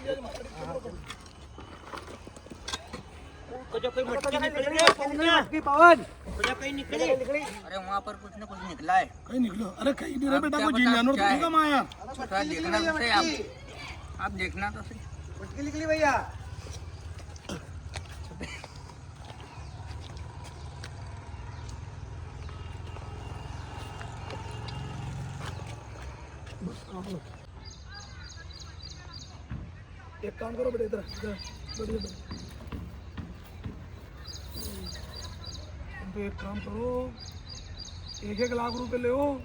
अरे वहाँ पर कुछ न कुछ निकला है। कहीं निकलो? अरे कहीं नहीं रहे बेटा, कोई जीव जानवर तो नहीं कमा यार। देखना तो सही, आप देखना तो सही। मटकी निकली भैया। एक काम करो बेटा, इधर बढ़िया। तो एक काम करो, 1-1 लाख रुपए ले और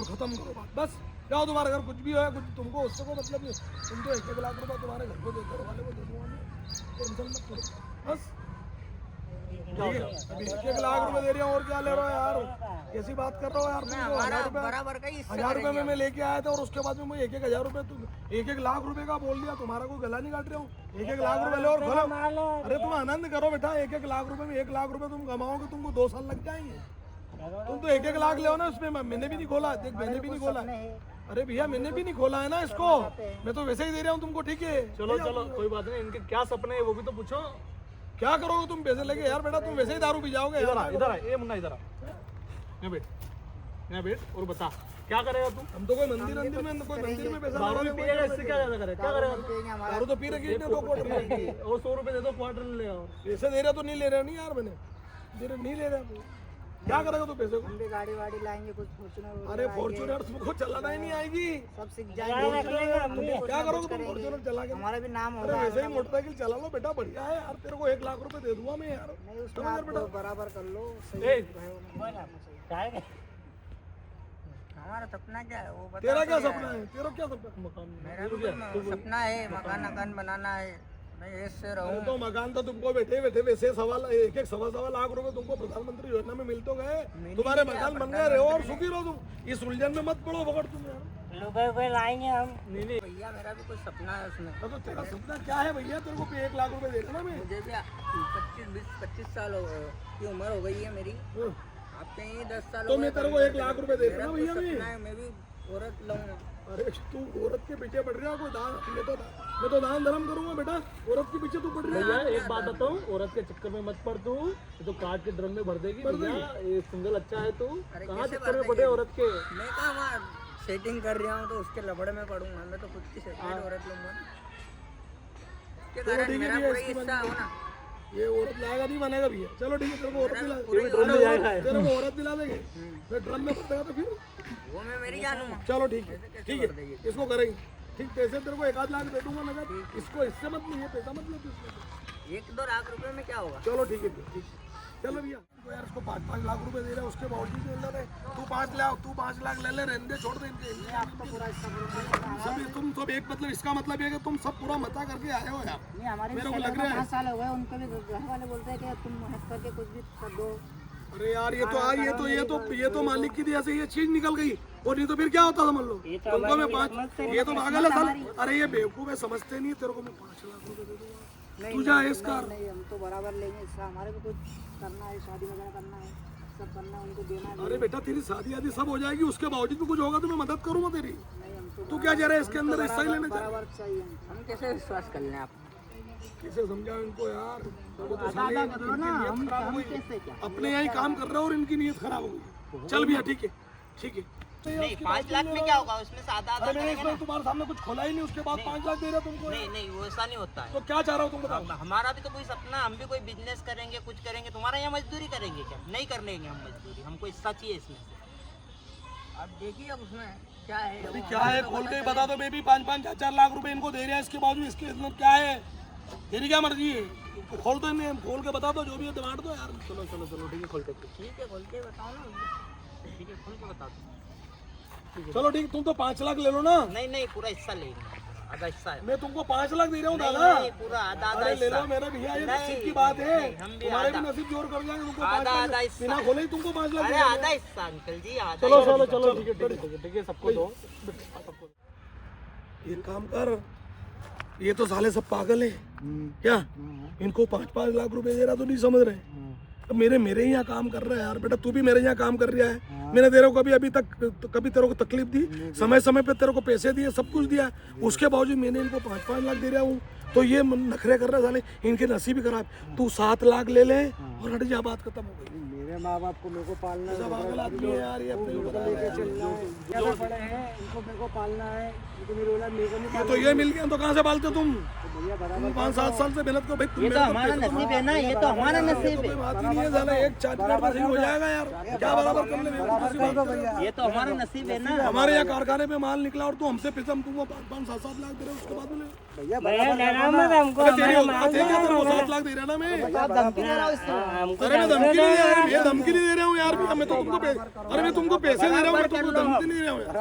खत्म करो बात। बस जाओ, तुम्हारे घर कुछ भी हो, कुछ तुमको उससे कोई मतलब नहीं। तुम तो 1-1 लाख रुपए तुम्हारे घर को दे, घर वाले को दे दूंगा मैं, टेंशन मत करो बस। अभी 1-1 लाख रुपए दे रहा हूँ, और क्या ले रहा हो यार? कैसी बात कर रहा हो यार? तुमको 1000 रुपए में लेके आया था, और उसके बाद में मुझे 1-1 हजार रुपए, 1-1 लाख रुपए का बोल दिया। तुम्हारा कोई गला नहीं काट रहा हूँ। 1-1 लाख रुपए लो और खोलो। अरे तुम आनंद करो बेटा, 1-1 लाख रुपए में 1 लाख रुपए तुम कमाओगे, तुमको 2 साल लग जाएंगे। तुम तो 1-1 लाख ले ना, उसमें मैंने भी नहीं खोला। देख, मैंने भी नहीं खोला। अरे भैया, मैंने भी नहीं खोला है ना इसको, मैं तो वैसे ही दे रहा हूँ तुमको। ठीक है, चलो चलो कोई बात नहीं। इनके क्या सपने है वो भी तो पूछो। क्या करोगे तुम पैसे लेके यार? बेटा तुम वैसे ही दारू पी जाओगे। इधर आ, ये मुन्ना इधर आ, यहाँ बैठ और बता क्या करेगा तू? हम तो कोई मंदिर में पैसा दारू भी पिएगा, इससे क्या ज्यादा करेगा? क्या करेगा तू? दारू तो पी रखी है, 2 क्वार्टर और 100 रुपए दे दो, क्वार्टर ले आओ। पैसे दे रहा तो नहीं ले रहा नहीं यार, मैंने नहीं ले रहा। क्या करेगा तू पैसे को? हम भी गाड़ी वाड़ी लाएंगे, कुछ फॉर्च्यूनर। अरे फॉर्च्यूनर तुमको चलाना ही नहीं आएगी। सब सीख जाएंगे। क्या करोगे तुम फॉर्च्यूनर चला के? हमारा भी नाम अरे होगा। वैसे ही मोटरसाइकिल चला लो बेटा, बढ़िया है यार। तेरे को 1 लाख रुपए दे दूंगा मैं यार। नहीं, उसमें आप बराबर कर लो। हमारा सपना क्या है वो बता। तेरा क्या सपना है? तेरा क्या सपना? मेरा भी सपना है, मकान बनाना है, मैं ऐसे रहूं। तो मकान तो तुमको बैठे वैसे 1-1 लाख रुपए तुमको प्रधानमंत्री योजना में मिल तो गए। तुम्हारे मकान बन गए, रहो और सुखी रहो। तुम इस उलझन में मत पड़ो पकड़ तुम यार। रुपए लाएंगे हम। नहीं भैया मेरा भी कुछ सपना है उसमें। तो तेरा सपना क्या है भैया? तेरे को 1 लाख रुपए देना ना मैं। मुझे भी 25 साल की उम्र हो गई है मेरी। आपके ही 10 साल तो मैं तेरे को 1 लाख रुपए दे रहा हूँ भैया। मैं भी औरत लाऊंगा। अरे तू औरत के पीछे पड़ रहा है? कोई दान, मैं तो दान धर्म करूंगा बेटा। औरत के पीछे तू पड़ रहा भैया, है? एक बात बताऊं, औरत के चक्कर में मत पड़ तू। ये तो काट के ड्रम में भर देगी भैया। ये सिंगल अच्छा है तू, कहाँ चक्कर में पड़े औरत के? मैं कहाँ सेटिंग कर रहा हूँ तो उसके लबड़े में पड़ूंगा। मैं तो खुद की सेपरेट औरत लूंगा। इसके कारण मेरा पूरा हिस्सा हो ना। ये औरत लाएगा नहीं बनेगा भैया। चलो ठीक है, तेरे को औरत दिला तेरे को औरत दिला देंगे। फिर ड्रम में पड़ेगा तो फिर वो मैं मेरी जानूंगा। चलो ठीक है, इसको करेंगे। ठीक, पैसे तेरे को 1-8 लाख दे दूंगा नगद। इसको इससे मत लीजिए, पैसा मत लीजिए। 1-2 लाख रुपए में क्या होगा? चलो ठीक है, ठीक। चलो भैया, तो यार इसको 5-5 लाख रुपए दे रहा है, उसके बावजूद भी अंदर है। तू 5 लाख ले ले, रहने दे, छोड़ दे इनके। आपका पूरा हिस्सा सभी तुम सब एक मतलब, इसका मतलब ये है कि तुम सब पूरा मता करके आए हो यार। नहीं, हमारे मेरे को लग रहा है 5 साल हो गए। उनको भी घर वाले बोलते हैं कि तुम हेल्प करके कुछ भी कर दो। अरे यार, ये तो मालिक की दिया से ये चीज निकल गई, और नहीं तो फिर क्या होता समझ लो। तुमको मैं 5, ये तो पागल है साल। अरे ये बेवकूफ है, समझते नहीं। तेरे को मैं 5 लाख रुपए दे दूंगा, तू जा इसका। नहीं, हम तो बराबर लेंगे इसका। हमारे भी कुछ करना है, शादी वगैरह करना है, सब करना है, उनको देना है। अरे बेटा, तेरी शादी आदि सब हो जाएगी, उसके बावजूद भी कुछ होगा तो मैं मदद करूंगा तेरी। नहीं, हम तो तू क्या जा रहा है इसके अंदर? हिस्सा ही लेने जा रहा है? बराबर चाहिए। हम कैसे विश्वास कर लें आप? कैसे समझाओ इनको यार? वो तो आधा साले आधा करो ना, इनकी नीयत हम खराब हो गई। कैसे क्या? अपने यहाँ ही काम कर रहे हो और इनकी नीयत खराब हो गई। चल भैया, ठीक है, ठीक है। नहीं 5 लाख में क्या होगा? उसमें से आधा अरे मैंने इसमें तुम्हारे सामने कुछ खोला ही नहीं, उसके बाद 5 लाख दे रहा तुमको। नहीं वो ऐसा नहीं होता है। तो क्या चाह रहा हो तुम बताओ? हमारा भी तो कोई सपना, हम भी कोई बिजनेस करेंगे, कुछ करेंगे। तुम्हारा यहाँ मजदूरी करेंगे क्या? नहीं करने देंगे हम मजदूरी। हमको हिस्सा चाहिए इसमें से। आप देखिए अब उसमें क्या है। अभी क्या है खोल के बता दो बेबी। 5-5 लाख रुपए इनको दे रहे हैं, इसके बावजूद इसके अंदर क्या है? तेरी क्या मर्जी है? खोल दो इन्हें, खोल के बता दो जो भी है, दिमाग दो यार। चलो ठीक है, खोल के ठीक है, खोल के बताओ ना। ठीक है, खोल के बता दो। चलो ठीक, तुम तो 5 लाख ले लो ना। नहीं पूरा हिस्सा लेंगे, आधा हिस्सा है। मैं तुमको 5 लाख दे रहा हूँ दादा। नहीं, पूरा आधा अरे ले लो हिस्सा। मेरे भैया, ये नहीं, नसीब की बात है। नहीं, हम भी तुम्हारे भी आधा। नसीब जोर कर जाएंगे। तुमको आधा 5 लाख हिस्सा। बिना खोले ही तुमको 5 लाख अरे दे आधा देंगे। हिस्सा अंकल जी, आधा चलो हिस्सा। ठीक है, सबको दो, सबको। ये काम कर, ये तो साले सब पागल है क्या? इनको 5-5 लाख रुपए दे रहा तो नहीं समझ रहे। मेरे मेरे यहाँ काम कर रहा है यार बेटा, तू भी मेरे यहाँ काम कर रहा है। मैंने तेरे को कभी अभी तक कभी तेरे को तकलीफ दी? समय समय पे तेरे को पैसे दिए, सब कुछ दिया, उसके बावजूद मैंने इनको 5-5 लाख दे रहा हूँ। तो ये नखरे कर रहे साले, इनके नसीब ही खराब। तू 7 लाख ले ले और हट जा, बात खत्म हो गई। मेरे माँ बाप को मेरे को पालना है, सब पागल आदमी है यार, ये अपने को बता लेके चलना है, कैसे पड़े हैं इनको मेरे को पालना है, इनको मेरी औलाद मेरे को नहीं ये तो ये मिल गया तो कहाँ से पालते तुम? भैया बराबर 5-7 साल से मेहनत को भाई, तुम ये तो हमारा नसीब है ना, ये तो हमारा नसीब कोई है, बात ही नहीं है साला, एक चार्ज हो जाएगा यार, क्या बराबर कर ले? ये तो हमारा नसीब है ना। हमारे यहाँ कारखाने में माल निकला और तू हमसे पैसा तुमको 5-7 लाख दे रहे हो, उसके बाद बोले भैया हमको तेरी औकात है क्या? तेरे को 7 लाख दे रहा ना मैं? धमकी दे रहा हूँ इसको। अरे मैं धमकी नहीं दे रहा, मैं धमकी नहीं दे रहा हूँ यार, मैं तो तुमको अरे मैं तुमको पैसे दे रहा हूँ, मैं तुमको धमकी नहीं दे रहा हूँ यार।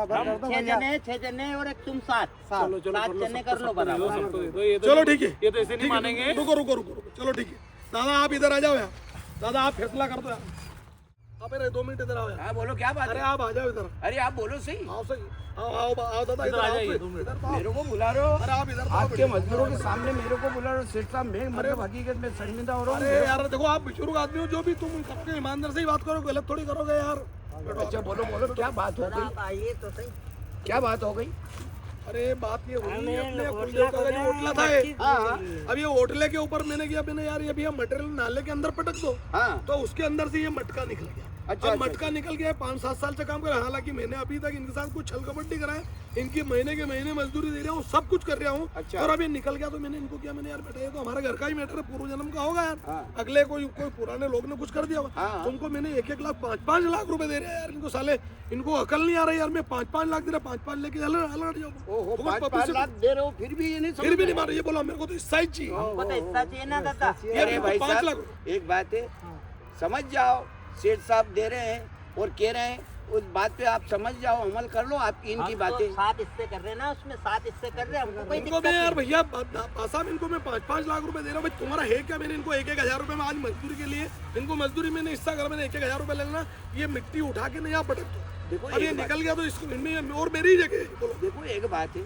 6 जने और एक तुम 7 जने कर लो बराबर। चलो ठीक है, ये तो ऐसे नहीं मानेंगे। रुको रुको रुको रुको, चलो ठीक है। दादा आप इधर आ जाओ यार, दादा आप फैसला कर दो यार। आप 2 मिनट इधर आओ यार। हाँ बोलो क्या बात अरे है? आप आ जाओ इधर, अरे आप बोलो सही, आओ सही, आओ दादा इधर आओ, इधर तो आओ। मेरे को बुला रहे हो? अरे आप इधर तो आओ, आपके मजदूरों के सामने मेरे को बुला रहे हो? सेठ साहब मैं मतलब हकीकत में शर्मिंदा हो रहा हूँ। अरे यार देखो आप बुजुर्ग आदमी हो, जो भी तुम करोगे ईमानदार से ही बात करो, गलत थोड़ी करोगे यार। अच्छा बोलो बोलो क्या बात हो गई? आप आइए तो सही। क्या बात हो गई? अरे बात ये हुई, अपने कुलदेव का जो होटला था ये, अब ये होटले के ऊपर मैंने किया, मैंने यार ये भैया मटेरियल नाले के अंदर पटक दो, हाँ तो उसके अंदर से ये मटका निकल गया। अच्छा, अब मटका निकल गया, 5-7 साल से काम कर रहा है। हालांकि मैंने अभी तक इनके साथ कुछ छल कपट नहीं करा है, इनकी महीने के महीने मजदूरी दे रहा हूँ, सब कुछ कर रहा हूँ। अच्छा। और अब ये निकल गया तो मैंने इनको किया, मैंने यार बेटा ये तो हमारे घर का ही मैटर है, पूर्व जन्म का होगा यार। हाँ। अगले कोई पुराने लोग ने कुछ कर दिया होगा। हाँ। तुमको मैंने 1-1 लाख 5-5 लाख रुपए दे रहे हैं यार, इनको साले इनको अकल नहीं आ रही यार। मैं 5-5 लाख दे रहा, 5-5 लेके हलट जाओ। ओहो 5-5 लाख दे रहे हो फिर भी ये नहीं फिर भी नहीं समझ मार, ये बोला मेरे को तो इस साइज चाहिए। हमको तो हिस्सा चाहिए ना दादा। अरे भाई 5 लाख साहब एक बात है, समझ जाओ, सेठ साहब दे रहे हैं और कह रहे हैं, उस बात पे आप समझ जाओ, अमल कर लो आपकी इनकी बातें। 7 हिस्से कर रहे हैं ना, उसमें 7 हिस्से कर रहे हैं, हमको कोई इनको दिक्कत मैं नहीं। यार भैया साहब इनको मैं 5-5 लाख रुपए दे रहा हूँ भाई, तुम्हारा है क्या? मैंने इनको 1-1 हजार रुपए में आज मजदूरी के लिए, इनको मजदूरी मैंने हिस्सा करा, मैंने 1-1 हजार रुपए लेना, ये मिट्टी उठा के नहीं यहाँ पटक दो। देखो अब ये एक निकल गया तो इसको इनमें और मेरी जगह है, बोलो। देखो एक बात है,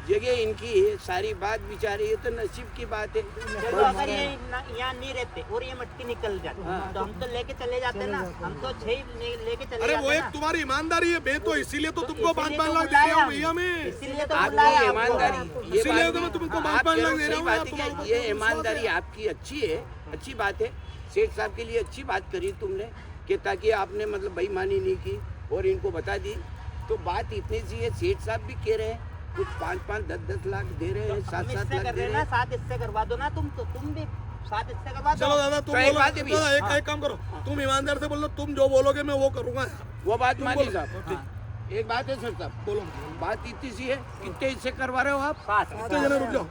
जगह इनकी है, सारी बात बिचारी ये तो नसीब की बात है। चलो अगर ये यहाँ नहीं रहते और ये मटकी निकल जाती तो हम तो लेके चले जाते ना, हम तो 6 लेके चले अरे वो जाते एक ना। तुम्हारी ईमानदारी है, मैं तो इसीलिए तो तुमको इसीलिए 5-5 तो लाख दे रहा हूँ बुलाया भैया मैं। इसीलिए तो आपकी बुलाया आपको। ईमानदारी, ये इसीलिए बात तो मैं तुमको आप 5-5 कह लाख रहे हो, दे रहा सही हूँ बात यार, है तुम्हारा क्या? ये तो ईमानदारी आपकी अच्छी है, अच्छी बात है। सेठ साहब के लिए अच्छी बात करी तुमने कि ताकि आपने मतलब बेईमानी नहीं की और इनको बता दी। तो बात इतनी सी है, सेठ साहब भी कह रहे हैं कुछ 5-5, 10-10 लाख दे रहे हैं, 7-7 हिस्से लाख कर दे रहे रहे ना, हैं। 7 हिस्से करवा दो ना तुम, तो तुम भी 7 हिस्से करवा दो। चलो दादा तुम तो एक बोलो, बात है भैया। दादा एक काम करो, तुम ईमानदार से बोलो, तुम जो बोलोगे मैं वो करूँगा यार। वो बात तुम मानी बोलो। साहब। एक बात है सर साहब, बोलो बात इतनी सी है, कितने हिस्से करवा रहे हो आप? 7 कितने जने रुक जाओ?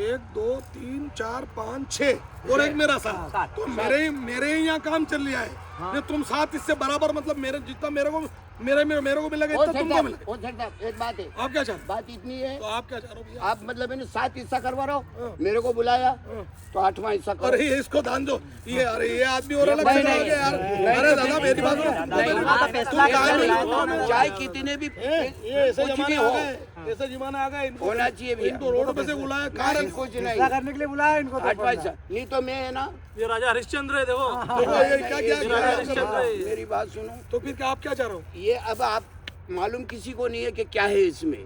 1 2 3 4 5 6 और एक मेरा साथ, 7। तो मेरे ही यहाँ काम चल रहा है। ये तुम 7 इससे बराबर, मतलब मेरे जितना मेरे को मिलेगा ओ इतना सेठ तुमको साहब, मिलेगा। ओ सेठ साहब, एक बात है, आप क्या चाहते बात इतनी है, हो? तो आप क्या चाह रहे हो भैया? आप मतलब मैंने 7 हिस्सा करवा रहे हाँ। हो, मेरे को बुलाया तो 8वां हिस्सा करो। अरे ये इसको दान दो, ये अरे ये आदमी और अलग नहीं, चला नहीं, गया यार। नहीं, अरे दादा मेरी बात सुनो, चाहे कितने भी ये ऐसे कुछ भी जमाने हो, आ गए, ऐसे जमाना आ गया, इनको होना चाहिए भैया। इनको रोड पे से बुलाया, कारण कुछ नहीं, करने के लिए बुलाया इनको तो 8वां हिस्सा नहीं तो मैं है ना, ये राजा हरिश्चंद्र है, देखो देखो ये क्या क्या राजा हरिश्चंद्र है। मेरी बात सुनो, तो फिर क्या आप क्या चाह रहे हो? ये अब आप मालूम किसी को नहीं है कि क्या है इसमें,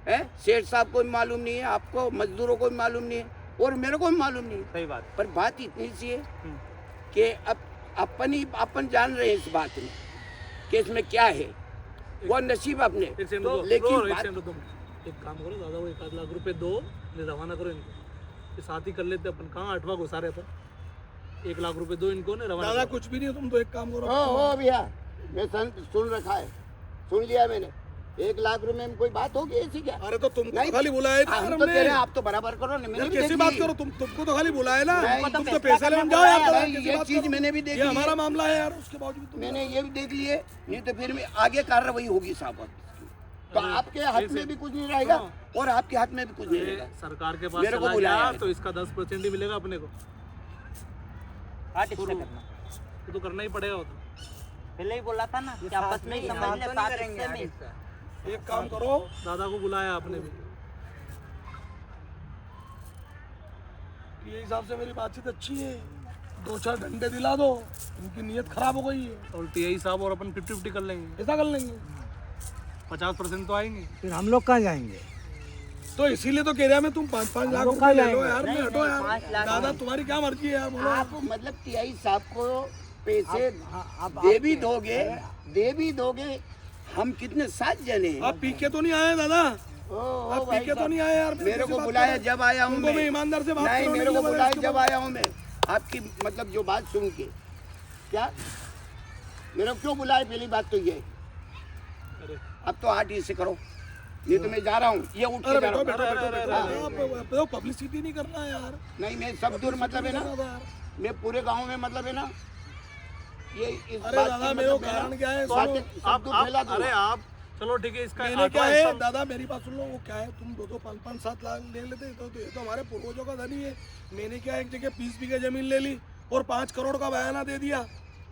है सेठ साहब को भी मालूम नहीं है, आपको मजदूरों को भी मालूम नहीं है और मेरे को भी मालूम नहीं है। सही बात। पर बात इतनी सी है कि अब अपन जान रहे हैं इस बात में कि इसमें क्या है, वो नसीब अपने। एक सेकंड तो रुको, लेकिन एक बात- सेकंड रुको, एक काम करो दादा, वो 1 लाख रुपए दो, ले रवाना करो इनको, ये साथ ही कर लेते अपन, कहाँ 8वां घुसा रहे अपन। 1 लाख रुपए दो इनको ने, रवाना दादा करो। कुछ भी नहीं, तुम तो एक काम करो। ओ भैया, मैं सुन रखा है, सुन लिया मैंने। 1 लाख रुपए में कोई बात होगी ऐसी क्या? अरे तो तुमको नहीं, खाली बुलाया था हम तो कह रहे हैं आप तो बराबर करो ना, मैंने यार भी कैसी देख बात ली। करो, तुमको तो खाली बुलाया ना, नहीं, तुम तो फैसला पैसे करने लेने जाओ यार। बुलाया, दादा, भाई, कैसी ये बात चीज करो? मैंने भी देख ये ली हमारा है। मामला है यार, उसके बावजूद तुम मैंने ये भी देख लिए, नहीं तो फिर आगे कार्रवाई होगी साहब। तो आपके हाथ में भी कुछ नहीं रहेगा और आपके हाथ में भी कुछ नहीं ये रहेगा। सरकार के पास मेरे को चला बुलाया गया है। तो इसका 10% ही मिलेगा अपने को, 8 हिस्से करना। ये तो करना ही पड़ेगा वो तो। पहले ही बोला था ना कि आपस में ही समझ ले, 7 हिस्से में। एक काम करो, दादा को बुलाया आपने भी, ये हिसाब से मेरी बातचीत अच्छी है, 2-4 घंटे दिला दो, इनकी नीयत खराब हो गई है, और टीआई साहब और अपन 50-50 कर लेंगे, ऐसा कर लेंगे। 50% तो आएंगे। फिर हम लोग कहाँ जाएंगे? तो इसीलिए तो कह रहा मैं, तुम 5-5 लाख रुपए ले लो यार, मैं हटो यार, 5 लाख दादा तुम्हारी क्या मर्जी है यार, बोलो। आप मतलब टीआई साहब को पैसे आप दे भी दोगे, हम कितने 7 जने हैं। आप पी के तो नहीं आए दादा, ओ आप भाई पी के तो साहब, नहीं आए यार, मेरे को बुलाया जब आया हूँ तुमको मैं ईमानदार से बात नहीं, करो, मेरे को नहीं बुलाया इसके जब बाद- आया हूँ मैं, आपकी मतलब जो बात सुन के, क्या मेरे को क्यों बुलाए, पहली बात तो ये। अब तो 8 ही से करो, ये तो मैं जा रहा हूँ, ये उठ के अरे जा रहा बैठो हूँ। बैठो बैठो बैठो, आप पब्लिसिटी नहीं करना है यार, नहीं मैं सब दूर मतलब है ना, यार। मैं पूरे गांव में मतलब है ना, ये इस अरे बात दादा की मेरे को मतलब है कारण ना, क्या है, बातें सुनो। सब दूर फैला दूँ। अरे आप चलो ठीक है, इसका मैंने क्या 8वां है हिस्सा- दादा, मेरी बात सुन लो, वो क्या है, तुम 2-2, 5-5, 7 लाख ले लेते तो ये तो हमारे पूर्वजों का धन ही है। मैंने क्या एक जगह 20 बीघा जमीन ले ली और 5 करोड़ का बयाना दे दिया,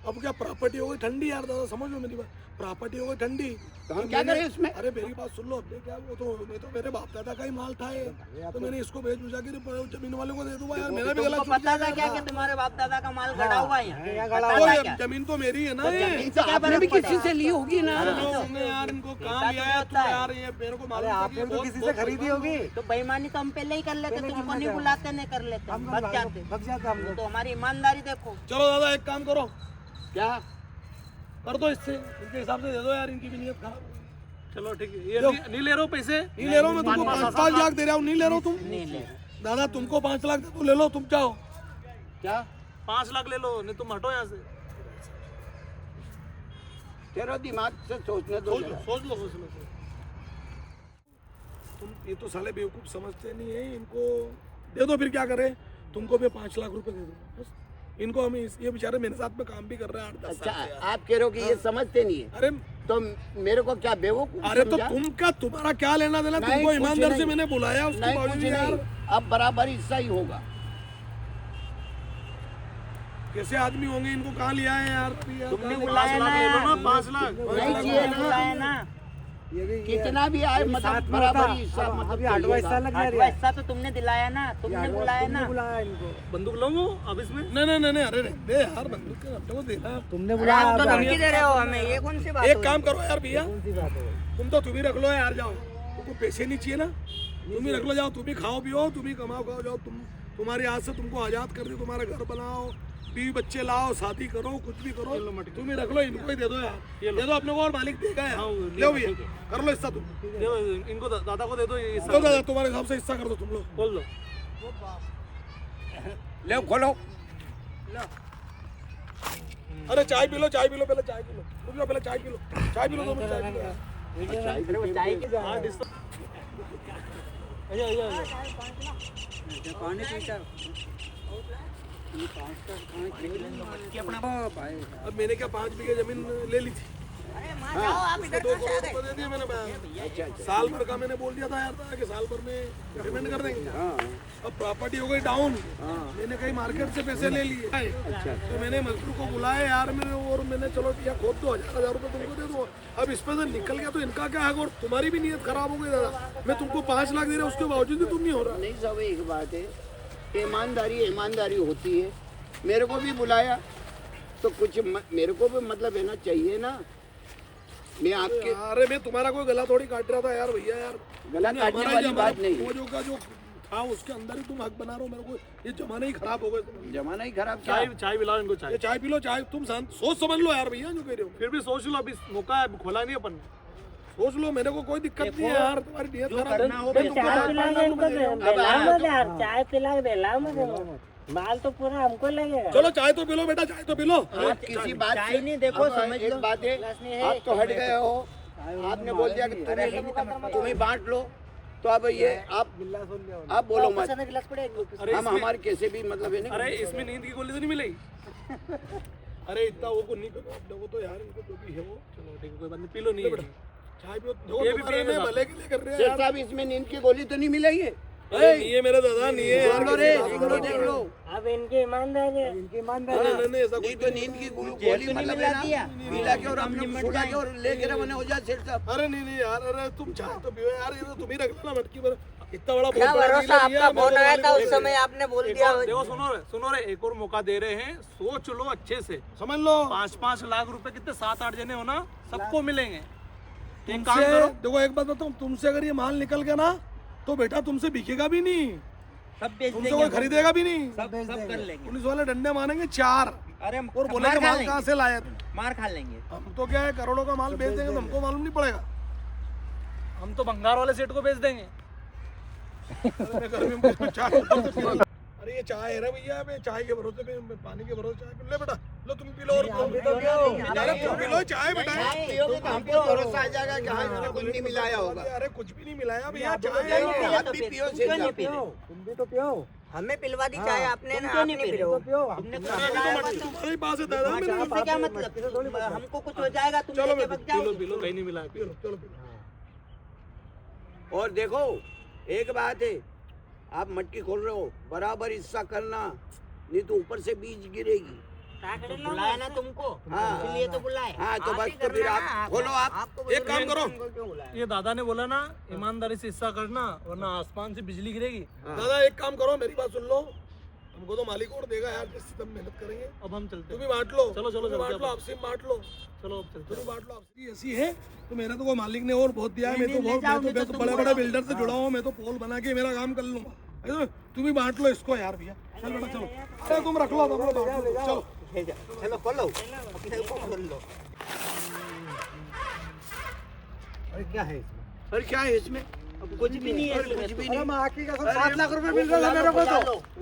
अब क्या प्रॉपर्टी हो गई ठंडी यार, दादा समझ लो मेरी बात, प्रॉपर्टी हो गई ठंडी। तो हम क्या करें इसमें? अरे मेरी बात सुन लो, अपने क्या वो तो मैं तो मेरे बाप दादा का ही माल था ये, तो मैंने इसको बेच बुझा के जमीन वाले को दे दूंगा यार, मेरा भी गला तुमको छूट पता था क्या जाएगा। कि तुम्हारे बाप दादा का माल गड़ा हुआ है यहाँ? गड़ा पता तो था ये क्या? जमीन तो मेरी है ना ये, इनसे आपने भी किसी से ली होगी ना। हमने यार इनको कहाँ लिया है, तू यार ये मेरे को मालूम था कि आपने तो किसी से खरीदी होगी, तो बेईमानी तो हम पहले ही कर लेते, तुमको नहीं बुलाते, नहीं कर लेते, बच जाते। बच जाते हम वो लोग। तो हमारी ईमानदारी देखो। चलो दादा एक काम करो, क्या कर दो इससे, इनके हिसाब से दे दो यार, इनकी भी नीयत खराब है। चलो ठीक है, ये नहीं ले रहे हो पैसे, नहीं ले रहा हूँ मैं तुमको, 5-5 लाख दे रहा हूँ, नहीं ले रहा हूँ तुम, नहीं ले दादा तुमको 5 लाख दे, तो ले लो, तुम चाहो। क्या 5 लाख ले लो, नहीं तुम हटो यहाँ से। तेरा दिमाग से सोचने दो जरा। सोच लो। तुम ये तो साले बेवकूफ समझते नहीं है, इनको दे दो, फिर क्या करें, तुमको मैं 5 लाख रुपए दे दूंगा बस, इनको हम ये बेचारे मेरे साथ में काम भी कर रहे हैं 8-10 अच्छा साल से यार। आप कह रहे हो कि ये समझते नहीं है, अरे तो मेरे को क्या बेवकूफ अरे तो समझा? तुम्हारा क्या लेना देना, नहीं, तुमको कुछ ईमानदार से नहीं। मैंने बुलाया, उसके नहीं कुछ बावजूद यार नहीं, अब बराबर हिस्सा ही होगा। कैसे आदमी होंगे, इनको कहाँ लिया है यार, तुमने 5 बुलाया लाख ले लो ना, 5 लाख। नहीं चाहिए ना, बुलाया ना, ये भी कितना भी आए मतलब बराबर ही हिस्सा मतलब अभी 8वां हिस्सा लग आठवां गया, हिस्सा तो तुमने दिलाया ना, तुमने बुलाया ना। बुलाया इनको, बंदूक लो अब इसमें। नहीं अरे दे यार, बंदूक के अपने को देना। तुमने अरे बुलाया। आप तो धमकी दे रहे हो हमें, ये कौन सी बात एक हुई? काम करो यार भैया, कौन सी बात है? तुम तो ही रख लो यार, जाओ, तुमको पैसे नहीं चाहिए ना, तुम ही रख लो, जाओ तुम ही खाओ पियो, तुम ही कमाओ खाओ, जाओ तुम्हारी आज से तुमको आजाद कर दी, तुम्हारा घर बनाओ, बीवी बच्चे लाओ, शादी करो, कुछ भी करो, तुम ही रख लो, इनको ही दे दो यार, दे दो अपने को, और मालिक देगा यार, लो भैया कर लो हिस्सा, तुम दो इनको, दादा को दे दो ये दो हिस्सा। दादा, तुम्हारे हिसाब से हिस्सा कर दो तुम लोग। बोल लो। ले खोलो। अरे चाय पी लो, पहले चाय पी लो, रुक जाओ, पहले चाय पी लो, चाय पी लो, 2 मिनट चाय पी लो यार। अरे वो चाय की हाँ, डिस्टर्ब। आइए। अब मैंने क्या 5 बीघे जमीन ले ली थी, उसको 2 करोड़ रुपए दे दिए मैंने बयान, साल भर का मैंने बोल दिया था यार कि साल भर में पेमेंट कर देंगे। अब प्रॉपर्टी हो गई डाउन, मैंने कहीं मार्केट से पैसे ले लिए, तो मैंने मजदूर को बुलाया यार मैंने, और मैंने चलो भैया खोद दो, 1000 रुपये तुमको दे दो, अब इस पे से निकल गया तो इनका क्या है, और तुम्हारी भी नीयत खराब हो गई दादा, मैं तुमको 5 लाख दे रहा हूँ, उसके बावजूद भी तुम नहीं हो रहा। नहीं सब एक बात है, ईमानदारी होती है, मेरे को भी बुलाया तो कुछ मेरे को भी मतलब है ना, चाहिए ना, मैं आपके अरे मैं तुम्हारा कोई गला थोड़ी काट रहा था यार भैया यार, गला काटने वाली बात नहीं है। पूर्वजों का जो था उसके अंदर ही तुम हक बना रहे हो, मेरे को ये जमाना ही खराब हो गया। जमाना ही खराब क्या? चाय पिलाओ इनको, ये चाय। चाय पी लो, चाय तुम सोच समझ लो यार भैया जो कह रहे हो, फिर भी सोच लो, अभी मौका है, खोला नहीं अपन। सोच लो, मेरे को कोई दिक्कत नहीं है यार, तुम्हारी नीयत खराब है। करना हो मैं तुमको 5 लाख रुपए दे रहा हूँ। चाय पिला दे लाओ मुझे, माल तो पूरा हमको लगेगा। चलो चाय तो पी लो बेटा, चाय तो पी लो। आप किसी बात चाय से नहीं, देखो अब समझ एक लो। बात है, आप तो हट गए हो, आपने बोल दिया कि तुम ही बांट लो, तो अब ये आप बोलो मत, गिलास पड़ेगा, अरे हम हमारे कैसे भी मतलब है ना। अरे इसमें नींद की गोली तो नहीं मिलेगी? अरे इतना वो को नहीं करो आप लोगों तो यार, इनको जो भी है वो चलो ठीक है, कोई बात नहीं, पी लो नहीं। चाय पियो, देखो ये भी तुम्हारे पिएंगे में साहब। भले के लिए कर रहे हैं शेर यार। साहब इसमें नींद की गोली तो नहीं मिलेगी? नहीं है मेरे दादा, नहीं है यार। देख लो अब इनकी ईमानदारी है, इनकी ईमानदारी है। नहीं ऐसा नहीं तो नींद की गोली मतलब है ना, मिला के और अपने सुला के और लेके रवाना हो जाए सेठ साहब। अरे नहीं यार, अरे तुम चाय तो पियो यार, ये तो तुम ही रख लेना मटकी पर। इतना बड़ा क्या बहुत बड़ा भरोसा, डीलर नहीं है, आपका फोन आया था मेरे उस को समय आपने बोल एक दिया। और देखो, सुनो रे, एक और मौका दे रहे हैं, सोच लो अच्छे से। समझ लो। 5-5 लाख रुपए कितने 7-8 जने हो ना, सबको मिलेंगे। एक काम तुमसे करो, देखो, एक बात बताऊं, तुमसे अगर ये माल निकल गया ना तो बेटा तुमसे बिकेगा भी नहीं, सब बेच तुमसे देंगे, कोई खरीदेगा भी नहीं। सब कर लेंगे। पुलिस वाले डंडे मारेंगे 4 अरे और बोलेंगे माल कहाँ से लाया तुम। मार खा लेंगे। हम तो क्या है, करोड़ों का माल बेच देंगे तो हमको मालूम नहीं पड़ेगा। हम तो भंगार वाले सेठ को बेच देंगे। अरे गर्मी में चाय, अरे ये चाय है रे भैया, मैं चाय के भरोसे पे, मैं पानी के भरोसे चाय पी ले बेटा, लो तुम पी लो और तुम पी लो चाय बेटा। हमको भरोसा आ जाएगा कि हाँ इसमें कुछ नहीं मिलाया होगा। अरे कुछ भी नहीं मिलाया भैया, चाय है। आप भी पियो सेठ साहब। तुम भी तो पियो, हमें पिलवा दी चाय आपने ना, क्यों नहीं आपने पी पिलो। तो पियो। तुमने कुछ अरे बताया तो तुम्हारे ही पास है दादा, मेरे इससे क्या मतलब? हमको कुछ हो जाएगा, तुम चलो लेके बेटा, भाग जाओ। पी लो, कहीं नहीं मिला है, पी लो। चलो पी लो। और देखो एक बात है, आप मटकी खोल रहे हो, बराबर हिस्सा करना, नहीं तो ऊपर से बीज गिरेगी। बुलाया ना तुमको, हाँ। इसलिए तो बुलाए। हाँ तो बस तो फिर आप खोलो। आप एक काम करो ये दादा ने बोला ना, ईमानदारी से हिस्सा करना, वरना आसमान से बिजली गिरेगी। दादा, एक काम करो, मेरी बात सुन लो, हमको तो मालिक और देगा यार, जिससे तुम मेहनत करेंगे। अब हम चलते तुम हैं। ही बांट लो, चलो, चलो, तुम ही चलो, बांट लो, चलो। आपसे ही बांट लो, चलो अब चलते तुम ही हैं। बांट लो। आपसे ऐसी है तो मेरा तो कोई मालिक ने और बहुत दिया है, मैं तो नहीं, बहुत ले जाओ, मैं नहीं तो तो बड़े तुम बड़े बोलो। बिल्डर से जुड़ा हूँ, मैं तो पोल बना के मेरा काम कर लूंगा। है ना? तुम ही बांट लो इसको यार भैया, चल बेटा चलो। अरे तुम रख लो, तुम लोग बांट लो, चलो। चलो खोलो, अपने को खोल लो। और क्या है इसमें? कुछ भी नहीं है कुछ भी नहीं। आखिरी का 7 लाख रुपए मिल रहा है मेरे को तो।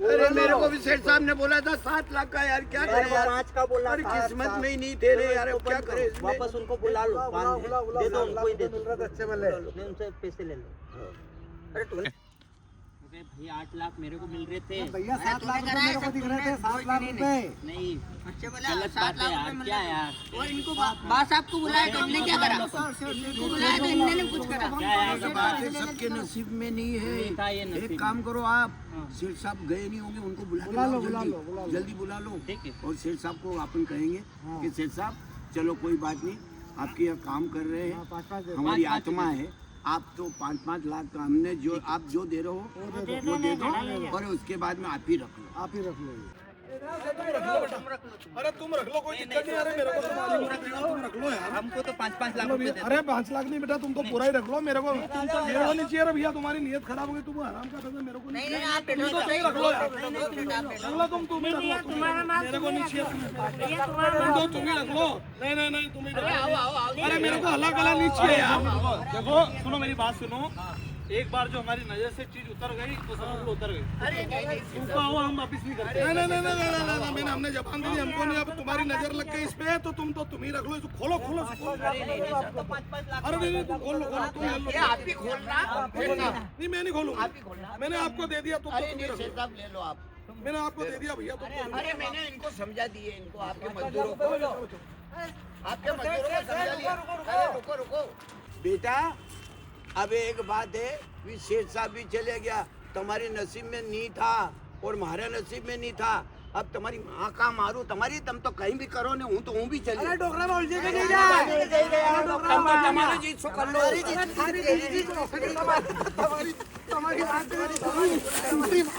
अरे मेरे को भी सेठ साहब ने बोला था 7 लाख का, यार क्या करें यार। 5 का बोला अरे था। किस्मत में ही नहीं थे रे यार, अब क्या करें इसमें? वापस उनको बुला लो, दे दो उनको ही दे दो। अच्छे वाले नहीं, उनसे पैसे ले लो। अरे तूने अरे भाई 8 लाख मेरे को मिल रहे थे। भैया 7 लाख रुपए मेरे को दिख रहे थे, 7 लाख रुपए। नहीं, अच्छे बोला गलत 7 बात है लाख यार, रुपए क्या मिल यार? और इनको बास आपको बुलाया तो इनने क्या करा? इनको बुलाया तो इनने ने कुछ करा। क्या यार? ऐसा बात है, सबके नसीब में नहीं नहीं था ये है। नसीब एक काम करो आप, सेठ साहब गए नहीं होंगे, उनको बुला लो, जल्दी बुला लो। ठीक है। और सेठ साहब को अपन कहेंगे कि सेठ साहब चलो कोई बात नहीं, आपके यहाँ काम कर रहे हैं, हमारी आत्मा है, आप तो 5-5 लाख का हमने जो आप जो दे रहे हो वो दे दो, और उसके बाद में आप ही रख लो। आप ही रख लो। अरे तुम रख लो, कोई दिक्कत नहीं। अरे मेरे को तो मालूम है, तुम रख लो यार। हमको तो 5-5 लाख लो रुपए भैया, दे अरे 5 लाख नहीं बेटा, तुम तो पूरा ही रख लो। मेरे को नहीं चाहिए भैया, तुम्हारी नीयत खराब हो गई, तुम आराम कर रहे, मेरे को नहीं नहीं आप चाहिए। तुम तो रख लो यार, रख लो, तुम ही रख लो, मेरे को नहीं चाहिए। तुम ही रख लो। नहीं तुम ही रख लो। अरे मेरे को हल्ला कला नहीं चाहिए यार। देखो सुनो, मेरी बात सुनो, एक बार जो हमारी नजर से चीज उतर गई तो समझ लो उतर गई। तुमको आओ, हम वापिस नहीं करते। नहीं, मैंने हमने जबान दी, हमको नहीं। अब तुम्हारी नजर लग गई इस पे तो तुम ही रख लो इसको। खोलो अरे नहीं, तुम खोल लो, तुम ले लो। आप ही खोलना। नहीं मैं नहीं खोलूंगा, मैंने आपको दे दिया, तुम अरे तुम ही नहीं रख सेठ लो। साहब ले लो आप। मैंने आपको दे दिया भैया, तुम अरे मैंने इनको समझा दिए, इनको आपके मजदूरों को, आपके मजदूरों को समझा दिया। अरे रुको बेटा, अब एक बात है, भी सेठ साहब भी चले गया, तुम्हारे नसीब में नहीं था और हमारे नसीब में नहीं था। अब तुम्हारी माँ का मारू, तुम्हारी तुम तो कहीं भी करो ना, हूँ तो हूँ भी चले। अरे डोकरा में उलझे के नहीं जा। तुम्हारी जीत सो कर लो। तुम्हारी बात